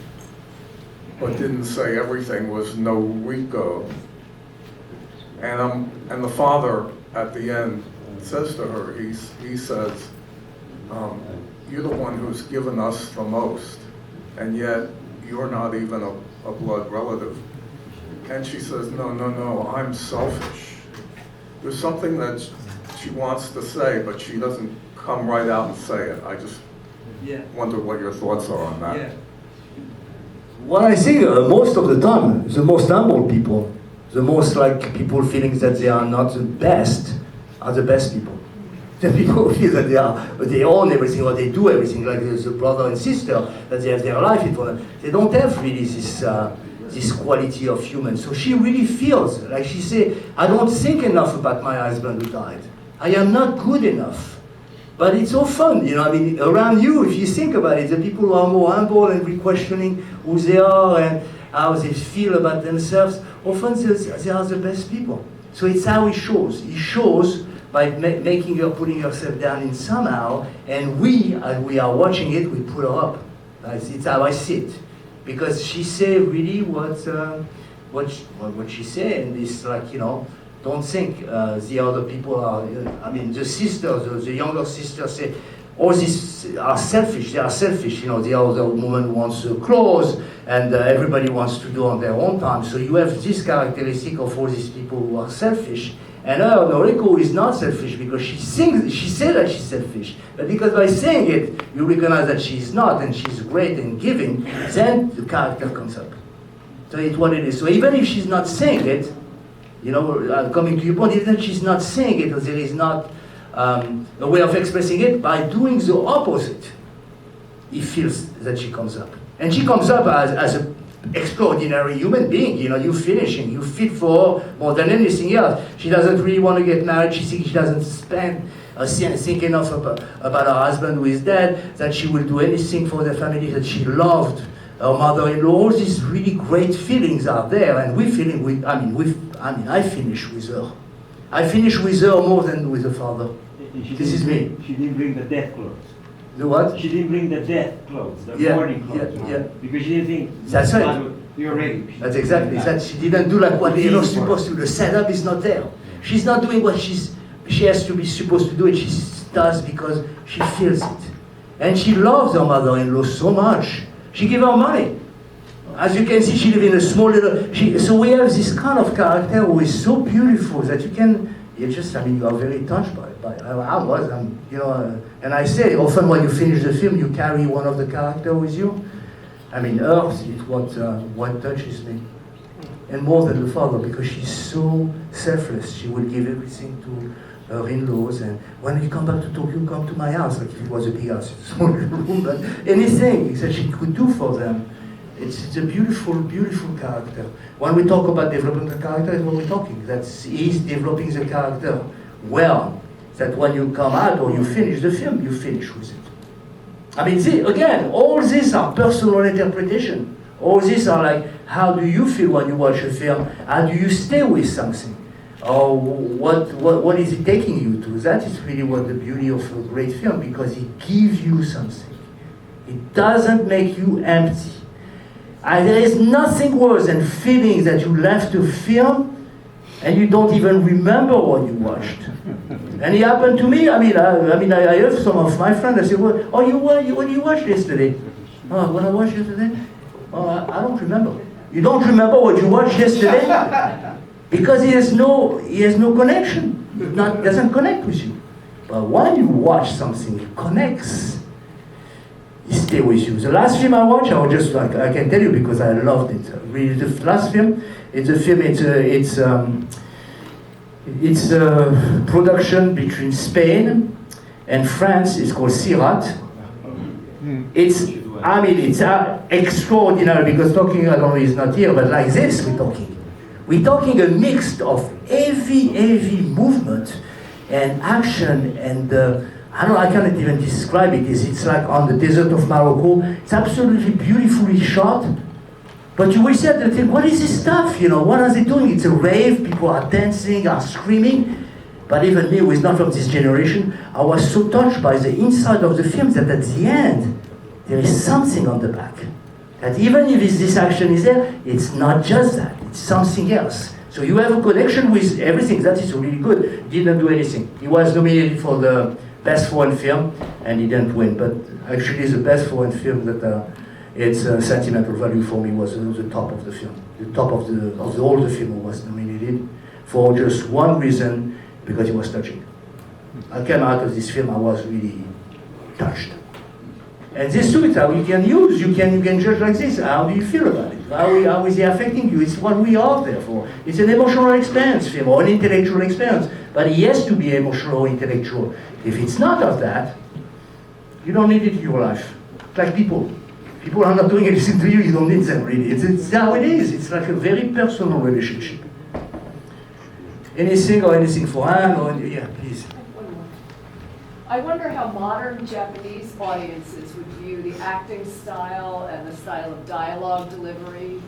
but didn't say everything, was Noriko. And the father at the end says to her, he says, you're the one who's given us the most, and yet you're not even a blood relative. And she says, no, I'm selfish. There's something that she wants to say, but she doesn't come right out and say it. I just wonder what your thoughts are on that. Yeah. What I think most of the time, the most humble people, the most like people feeling that they are not the best, are the best people. The people who feel that they own everything or they do everything, like the brother and sister, that they have their life in front of them. They don't have really this quality of human. So she really feels, like she said, I don't think enough about my husband who died. I am not good enough. But it's so fun, you know, I mean, around you, if you think about it, the people who are more humble and re-questioning who they are and how they feel about themselves, often they are the best people. So it's how he shows. He shows by making her, putting herself down in somehow, and we, as we are watching it, we put her up. It's how I see it. Because she say really what she said, and it's like, you know, don't think the other people are, I mean, the sisters, the younger sisters say, all these are selfish, they are selfish, you know, the other woman wants clothes, and everybody wants to do on their own time. So you have this characteristic of all these people who are selfish. And Noriko is not selfish because she said that she's selfish. But because by saying it, you recognize that she's not, and she's great and giving, then the character comes up. So it's what it is. So even if she's not saying it, you know, coming to your point, even if she's not saying it, or there is not a way of expressing it, by doing the opposite, he feels that she comes up. And she comes up as an extraordinary human being, you know, you finishing, you fit for her more than anything else. She doesn't really want to get married, she thinks she doesn't think enough about her husband who is dead, that she will do anything for the family, that she loved her mother-in-law. All these really great feelings are there, and I finish with her. I finish with her more than with the father. This is me. She didn't bring the death clothes. The what? She didn't bring the death clothes, the Yeah, mourning clothes. yeah. Because she didn't think That's right. You're ready. That's exactly that. She didn't do like what they're supposed to do. The setup is not there. She's not doing what she has to be supposed to do, and she does because she feels it. And she loves her mother-in-law so much She gave her money. As you can see, she lives in a small little. So we have this kind of character who is so beautiful that you are very touched by it. And I say often when you finish the film, you carry one of the characters with you. Earth is what touches me, and more than the father, because she's so selfless. She will give everything to her in-laws, and when you come back to Tokyo, come to my house, like if it was a big house, it's a small little room, but anything that she could do for them. It's a beautiful, beautiful character. When we talk about developing the character, is what we're talking. He's developing the character well. That when you come out or you finish the film, you finish with it. See, again, all these are personal interpretation. All these are like, how do you feel when you watch a film? How do you stay with something? Or what is it taking you to? That is really what the beauty of a great film, because it gives you something. It doesn't make you empty. There is nothing worse than feeling that you left a film and you don't even remember what you watched. And it happened to me. I have some of my friends that say, what did you watch yesterday? Oh, what I watched yesterday? Oh, I don't remember. You don't remember what you watched yesterday? Because he has no connection. It doesn't connect with you. But when you watch something, it connects. Stay with you. The last film I watched, I can tell you because I loved it. Really, the last film, it's a production between Spain and France. It's called Sirat. It's extraordinary because talking, I don't know, is not here, but like this we're talking a mix of heavy movement and action and. I cannot even describe it. It's like on the desert of Morocco. It's absolutely beautifully shot. But you will say at the time, what is this stuff? What are they doing? It's a rave, people are dancing, are screaming. But even me, who is not from this generation, I was so touched by the inside of the film that at the end, there is something on the back. That even if this action is there, it's not just that, it's something else. So you have a connection with everything. That is really good. Didn't do anything. He was nominated for the best foreign film, and he didn't win. But actually, the best foreign film that its sentimental value for me was the top of the film. The top of all the film was nominated for just one reason, because it was touching. I came out of this film, I was really touched. And this too, you can use, you can judge like this. How do you feel about it? How is it affecting you? It's what we are there for. It's an emotional experience film, or an intellectual experience. But it has to be emotional or intellectual. If it's not of that, you don't need it in your life. It's like people. People are not doing anything to you, you don't need them really. It's how it is. It's like a very personal relationship. Anything for Anne? Yeah, please. I wonder how modern Japanese audiences would view the acting style and the style of dialogue delivery.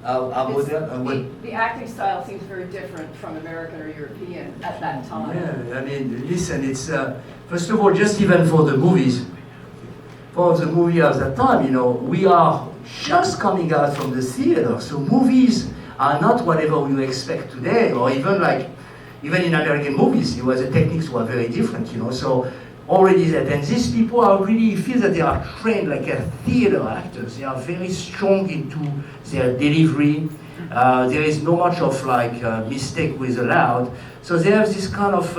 The acting style seems very different from American or European at that time. Yeah, listen, it's first of all, just even for the movies, for the movie at that time, we are just coming out from the theater, so movies are not whatever you expect today, or even in American movies, the techniques were very different, so already that, and these people are really feel that they are trained like a theater actors. They are very strong into their delivery. There is no much of mistake with allowed. So they have this kind of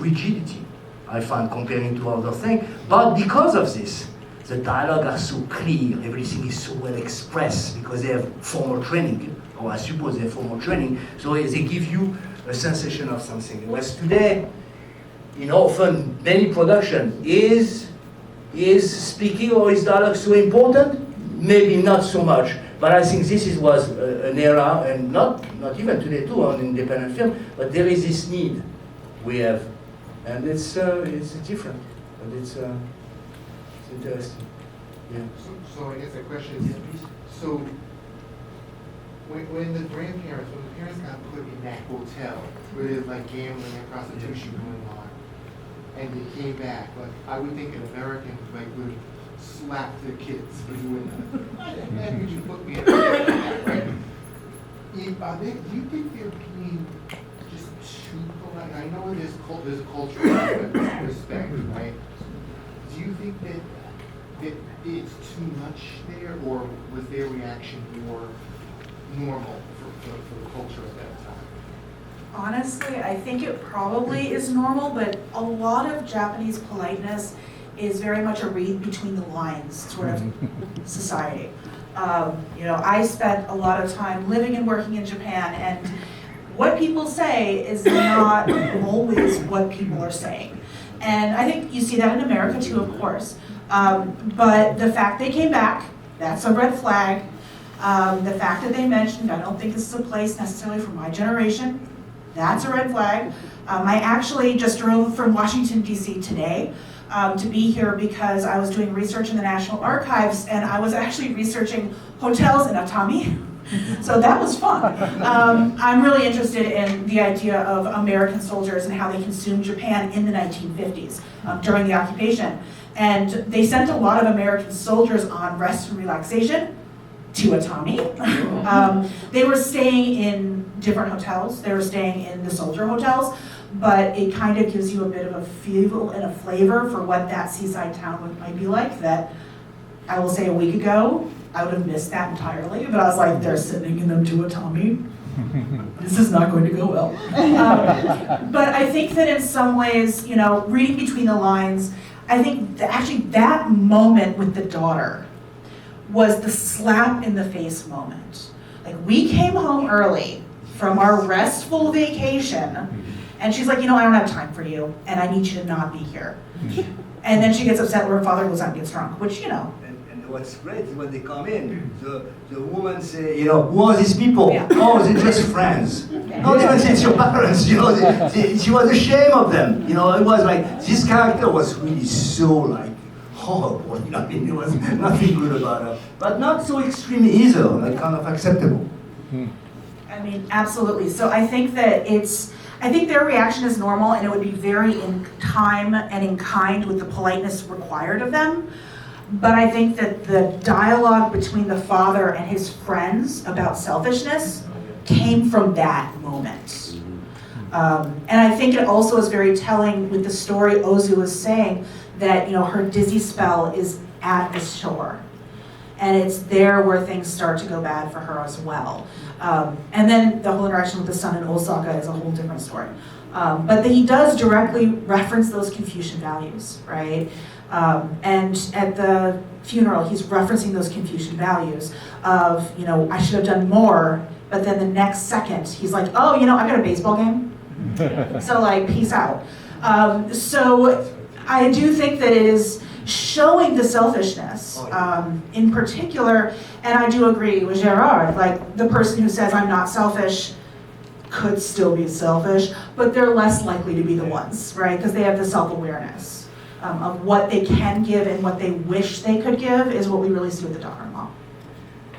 rigidity, I find, comparing to other things. But because of this, the dialogue are so clear. Everything is so well expressed because they have formal training, or I suppose they have formal training. So they give you a sensation of something. Whereas today, often many production is speaking or is dialogue so important? Maybe not so much, but I think this was an era, and not even today too on independent film, but there is this need we have, and it's different, but it's interesting. Yeah. So I guess the question is, so when the parents got put in that hotel where there's gambling and prostitution going on, and they came back, I would think an American would slap their kids for doing that. Why did you put me in that, right? Do you think they're being just too polite? I know there's a cultural respect, right? Do you think that it's too much there, or was their reaction more normal for the culture at that time? Honestly, I think it probably is normal, but a lot of Japanese politeness is very much a read between the lines sort of society. I spent a lot of time living and working in Japan, and what people say is not always what people are saying. And I think you see that in America too, of course. But the fact they came back, that's a red flag. The fact that they mentioned, I don't think this is a place necessarily for my generation, that's a red flag. I actually just drove from Washington, D.C. today to be here because I was doing research in the National Archives, and I was actually researching hotels in Atami. So that was fun. I'm really interested in the idea of American soldiers and how they consumed Japan in the 1950s during the occupation. And they sent a lot of American soldiers on rest and relaxation to Atami. They were staying in different hotels. They were staying in the soldier hotels, but it kind of gives you a bit of a feel and a flavor for what that seaside town might be like that I will say a week ago, I would have missed that entirely, but I was like, they're sending them to Atami. This is not going to go well. But I think that in some ways, reading between the lines, I think actually that moment with the daughter was the slap in the face moment. Like, we came home early from our restful vacation, and she's like, I don't have time for you, and I need you to not be here. And then she gets upset when her father goes out and gets drunk, which, And what's great is when they come in, the woman say, who are these people? Yeah. Oh, they're just friends. Not even say it's your parents, she was ashamed of them. It was like, this character was really so like horrible. There was nothing good about her. But not so extreme either, like kind of acceptable. I mean, absolutely. So I think that I think their reaction is normal, and it would be very in time and in kind with the politeness required of them. But I think that the dialogue between the father and his friends about selfishness came from that moment. And I think it also is very telling with the story Ozu was saying that, her dizzy spell is at the shore. And it's there where things start to go bad for her as well. And then the whole interaction with the son in Osaka is a whole different story. But he does directly reference those Confucian values, right? And at the funeral, he's referencing those Confucian values of, I should have done more, but then the next second, he's like, oh, I've got a baseball game. So peace out. So I do think that it is showing the selfishness in particular, and I do agree with Gerard, the person who says I'm not selfish could still be selfish, but they're less likely to be the ones, right? Because they have the self-awareness of what they can give and what they wish they could give is what we really see with the daughter-in-law.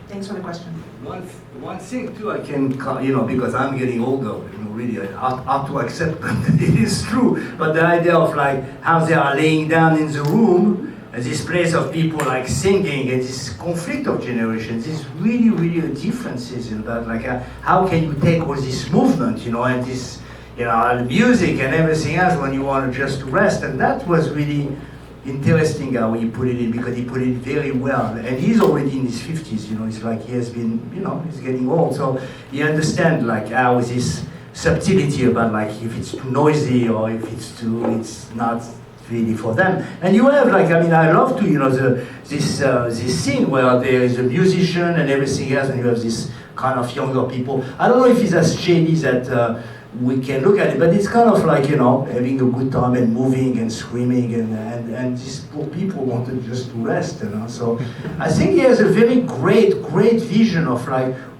Thanks for the question. One thing too, I can, because I'm getting older, really hard to accept that it is true. But the idea of how they are laying down in the room, this place of people singing, and this conflict of generations, is really, really differences in that. How can you take all this movement, and this, the music and everything else when you want to just rest, and that was really interesting how he put it in, because he put it very well. And he's already in his 50s, it's he has been, he's getting old, so he understands how this subtlety about if it's too noisy or if it's not really for them. And you have I love to, this scene where there is a musician and everything else, and you have this kind of younger people. I don't know if it's as shady that we can look at it, but it's kind of having a good time and moving and screaming, and these poor people wanted just to rest, So I think he has a very great vision of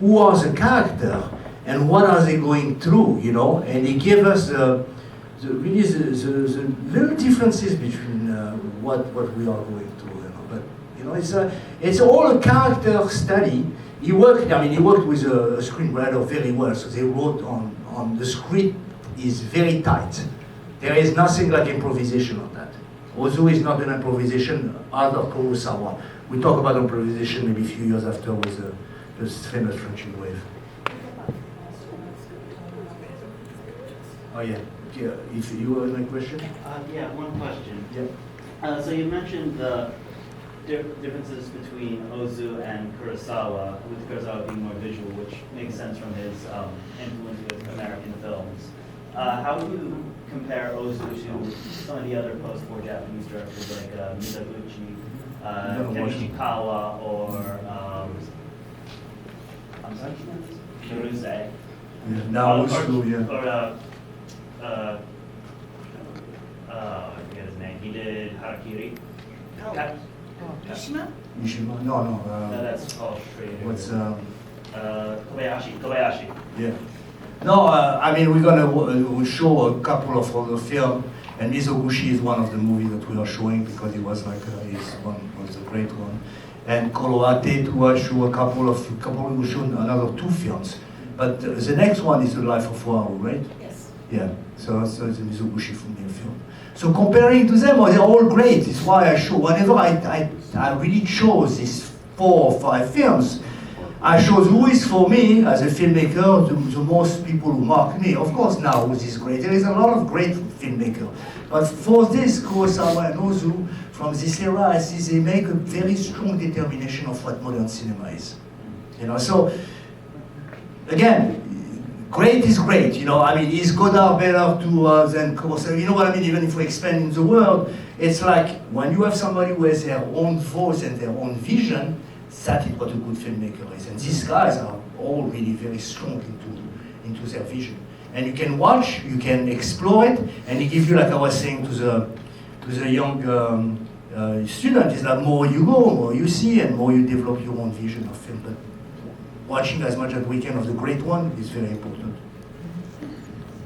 who are the character and what are they going through, and he gave us the little differences between what we are going through, But it's all a character study. He worked with a screenwriter very well, so they wrote on the script is very tight. There is nothing like improvisation on that. Ozu is not an improvisation, other Kurosawa. We talk about improvisation maybe a few years after with the famous French New Wave. Oh yeah. If you have a question? Yeah, one question. Yeah. So you mentioned the differences between Ozu and Kurosawa, with Kurosawa being more visual, which makes sense from his influence with American films. How would you compare Ozu to some of the other post-war Japanese directors like Mizoguchi, Kenishikawa, or I'm sorry, Hiruse? Now Ozu, yeah. Or I forget his name. He did Harakiri. Mishima? Mishima? No. No, that's Paul Schrader. What's Kobayashi. Yeah. No, I mean, we're gonna show a couple of other films, and Mizoguchi is one of the movies that we are showing because it was like was a great one. And Koloate too, I show we show another 2 films. But the next one is The Life of Waru, right? Yes. Yeah. So it's a Mizoguchi film. So comparing to them, they're all great. It's why I show whenever I really chose these 4 or 5 films. I chose who is for me as a filmmaker the most people who mark me. Of course, now Ozu is great. There is a lot of great filmmakers, but for this Kurosawa and Ozu from this era, I see they make a very strong determination of what modern cinema is. So again, great is great. I mean, is Godard better than Kurosawa? You know what I mean? Even if we expand in the world, it's like when you have somebody who has their own voice and their own vision. That is what a good filmmaker is, and these guys are all really very strong into their vision. And you can watch, you can explore it, and it gives you, like I was saying to the young student, is that more you go, more you see, and more you develop your own vision of film. But watching as much as we can of the great one is very important.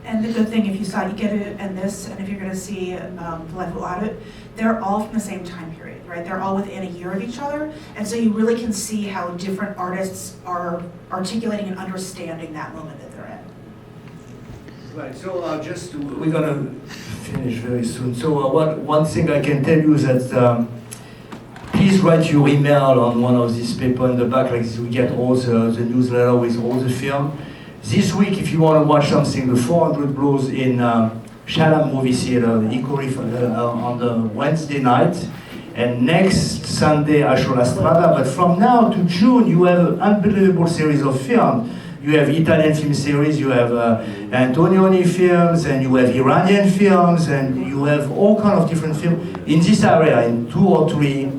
And the good thing, if you saw You Get It and this, and if you're going to see The Life of Waru, they're all from the same time period, right? They're all within a year of each other, and so you really can see how different artists are articulating and understanding that moment that they're in. Right. So we're gonna finish very soon. So one thing I can tell you is that please write your email on one of these papers in the back, like this. We get all the newsletter with all the film. This week, if you want to watch something, the 400 Blows in Shalam Movie Theater, the Hikori, on the Wednesday night, and next Sunday, Asho La Strada. But from now to June, you have an unbelievable series of films. You have Italian film series, you have Antonioni films, and you have Iranian films, and you have all kind of different films in this area, in 2 or 3,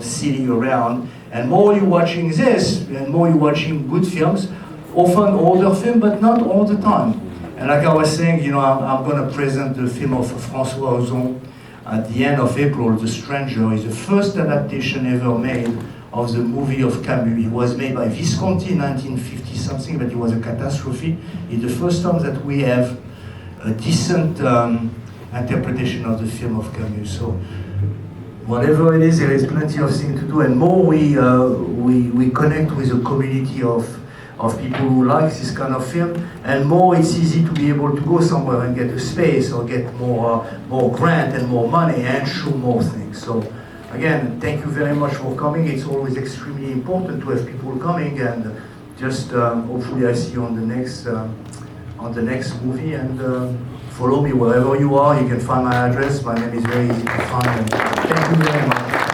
city around. And more you're watching this, and more you're watching good films. Often older film, but not all the time. And like I was saying, I'm going to present the film of François Ozon at the end of April, The Stranger. Is the first adaptation ever made of the movie of Camus. It was made by Visconti in 1950 something, but it was a catastrophe. It's the first time that we have a decent interpretation of the film of Camus. So whatever it is, there is plenty of things to do, and more we connect with a community of people who like this kind of film, and more it's easy to be able to go somewhere and get a space or get more grant and more money and show more things. So again, thank you very much for coming. It's always extremely important to have people coming, and just hopefully I see you on the next movie, and follow me wherever you are. You can find my address. My name is very easy to find, and thank you very much.